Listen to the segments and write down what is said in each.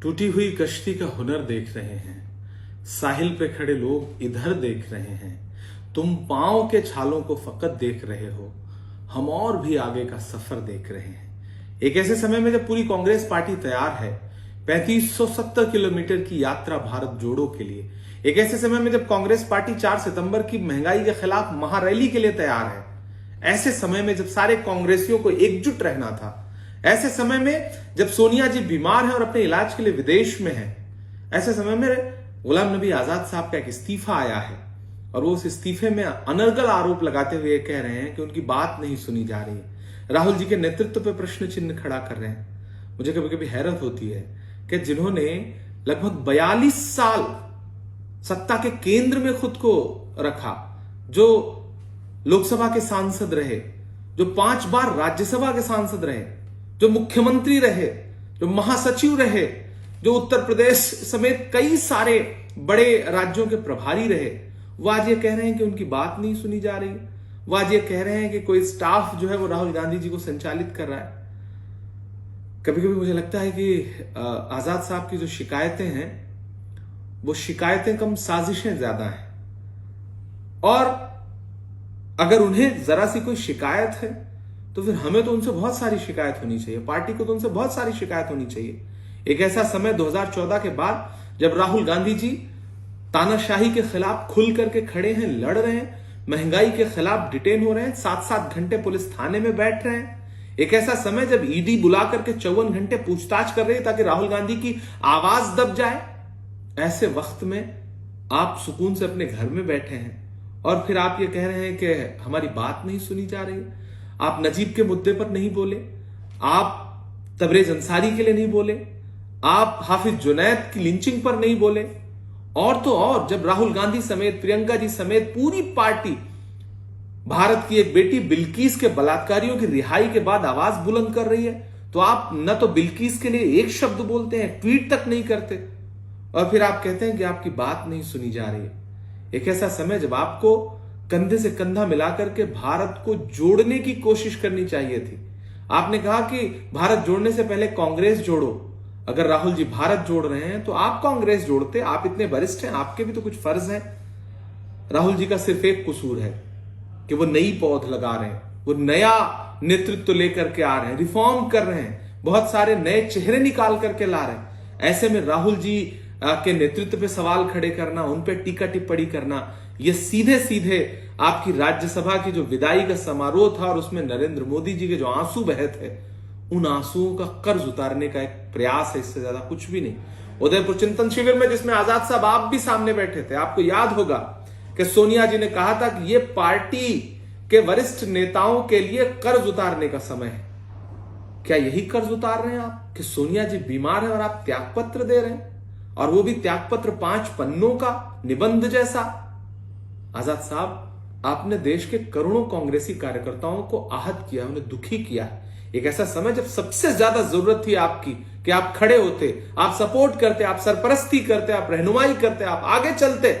टूटी हुई कश्ती का हुनर देख रहे हैं, साहिल पे खड़े लोग इधर देख रहे हैं। तुम पांव के छालों को फकत देख रहे हो, हम और भी आगे का सफर देख रहे हैं। एक ऐसे समय में जब पूरी कांग्रेस पार्टी तैयार है 3570 किलोमीटर की यात्रा भारत जोड़ो के लिए, एक ऐसे समय में जब कांग्रेस पार्टी 4 सितंबर की महंगाई के खिलाफ महारैली के लिए तैयार है, ऐसे समय में जब सारे कांग्रेसियों को एकजुट रहना था, ऐसे समय में जब सोनिया जी बीमार है और अपने इलाज के लिए विदेश में है, ऐसे समय में गुलाम नबी आजाद साहब का एक इस्तीफा आया है और वो उस इस्तीफे में अनर्गल आरोप लगाते हुए कह रहे हैं कि उनकी बात नहीं सुनी जा रही है। राहुल जी के नेतृत्व पर प्रश्न चिन्ह खड़ा कर रहे हैं। मुझे कभी कभी हैरत होती है कि जिन्होंने लगभग 42 साल सत्ता के केंद्र में खुद को रखा, जो लोकसभा के सांसद रहे, जो 5 बार राज्यसभा के सांसद रहे, जो मुख्यमंत्री रहे, जो महासचिव रहे, जो उत्तर प्रदेश समेत कई सारे बड़े राज्यों के प्रभारी रहे, वो आज ये कह रहे हैं कि उनकी बात नहीं सुनी जा रही। वो आज ये कह रहे हैं कि कोई स्टाफ जो है वो राहुल गांधी जी को संचालित कर रहा है। कभी कभी मुझे लगता है कि आजाद साहब की जो शिकायतें हैं वो शिकायतें कम, साजिशें ज्यादा हैं। और अगर उन्हें जरा सी कोई शिकायत है तो फिर हमें तो उनसे बहुत सारी शिकायत होनी चाहिए, पार्टी को तो उनसे बहुत सारी शिकायत होनी चाहिए। एक ऐसा समय 2014 के बाद जब राहुल गांधी जी तानाशाही के खिलाफ खुल करके खड़े हैं, लड़ रहे हैं, महंगाई के खिलाफ डिटेन हो रहे हैं, 7-7 घंटे पुलिस थाने में बैठ रहे हैं। एक ऐसा समय जब ईडी बुला करके 54 घंटे पूछताछ कर रही है ताकि राहुल गांधी की आवाज दब जाए। ऐसे वक्त में आप सुकून से अपने घर में बैठे हैं और फिर आप ये कह रहे हैं कि हमारी बात नहीं सुनी जा रही है। आप नजीब के मुद्दे पर नहीं बोले, आप तबरेज अंसारी के लिए नहीं बोले, आप हाफिज जुनैद की लिंचिंग पर नहीं बोले, और तो और जब राहुल गांधी समेत, प्रियंका जी समेत पूरी पार्टी भारत की एक बेटी बिल्किस के बलात्कारियों की रिहाई के बाद आवाज बुलंद कर रही है, तो आप न तो बिल्किस के लिए एक शब्द बोलते हैं, ट्वीट तक नहीं करते, और फिर आप कहते हैं कि आपकी बात नहीं सुनी जा रही है। एक ऐसा समय जब आपको कंधे से कंधा मिलाकर के भारत को जोड़ने की कोशिश करनी चाहिए थी। आपने कहा कि भारत जोड़ने से पहले कांग्रेस जोड़ो। अगर राहुल जी भारत जोड़ रहे हैं तो आप कांग्रेस जोड़ते। आप इतने वरिष्ठ हैं, आपके भी तो कुछ फर्ज हैं। राहुल जी का सिर्फ एक कसूर है कि वो नई पौध लगा रहे हैं, वो नया नेतृत्व लेकर के आ रहे हैं, रिफॉर्म कर रहे हैं, बहुत सारे नए चेहरे निकाल करके ला रहे हैं। ऐसे में राहुल जी के नेतृत्व पे सवाल खड़े करना, उन पे टीका टिप्पणी करना, ये सीधे सीधे आपकी राज्यसभा की जो विदाई का समारोह था और उसमें नरेंद्र मोदी जी के जो आंसू बहे थे, उन आंसुओं का कर्ज उतारने का एक प्रयास है, इससे ज्यादा कुछ भी नहीं। उदयपुर चिंतन शिविर में जिसमें आजाद साहब आप भी सामने बैठे थे, आपको याद होगा कि सोनिया जी ने कहा था कि यह पार्टी के वरिष्ठ नेताओं के लिए कर्ज उतारने का समय है। क्या यही कर्ज उतार रहे हैं आप कि सोनिया जी बीमार है और आप त्यागपत्र दे रहे हैं, और वो भी त्यागपत्र 5 पन्नों का निबंध जैसा। आजाद साहब, आपने देश के करोड़ों कांग्रेसी कार्यकर्ताओं को आहत किया, उन्हें दुखी किया। एक ऐसा समय जब सबसे ज्यादा जरूरत थी आपकी कि आप खड़े होते, आप सपोर्ट करते, आप सरपरस्ती करते, आप रहनुमाई करते, आप आगे चलते,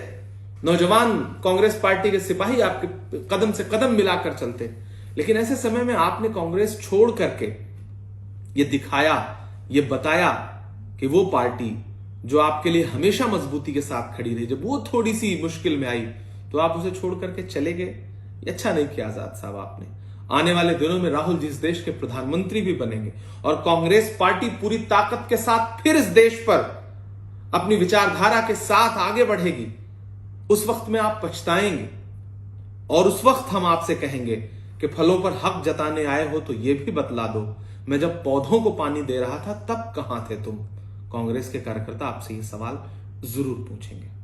नौजवान कांग्रेस पार्टी के सिपाही आपके कदम से कदम मिलाकर चलते। लेकिन ऐसे समय में आपने कांग्रेस छोड़ करके ये दिखाया, ये बताया कि वो पार्टी जो आपके लिए हमेशा मजबूती के साथ खड़ी रही, जब वो थोड़ी सी मुश्किल में आई तो आप उसे छोड़ करके चले गए। ये अच्छा नहीं किया आजाद साहब आपने। आने वाले दिनों में राहुल जी इस देश के प्रधानमंत्री भी बनेंगे और कांग्रेस पार्टी पूरी ताकत के साथ फिर इस देश पर अपनी विचारधारा के साथ आगे बढ़ेगी। उस वक्त में आप पछताएंगे और उस वक्त हम आपसे कहेंगे कि फलों पर हक जताने आए हो तो यह भी बतला दो, मैं जब पौधों को पानी दे रहा था तब कहां थे तुम। कांग्रेस के कार्यकर्ता आपसे ये सवाल जरूर पूछेंगे।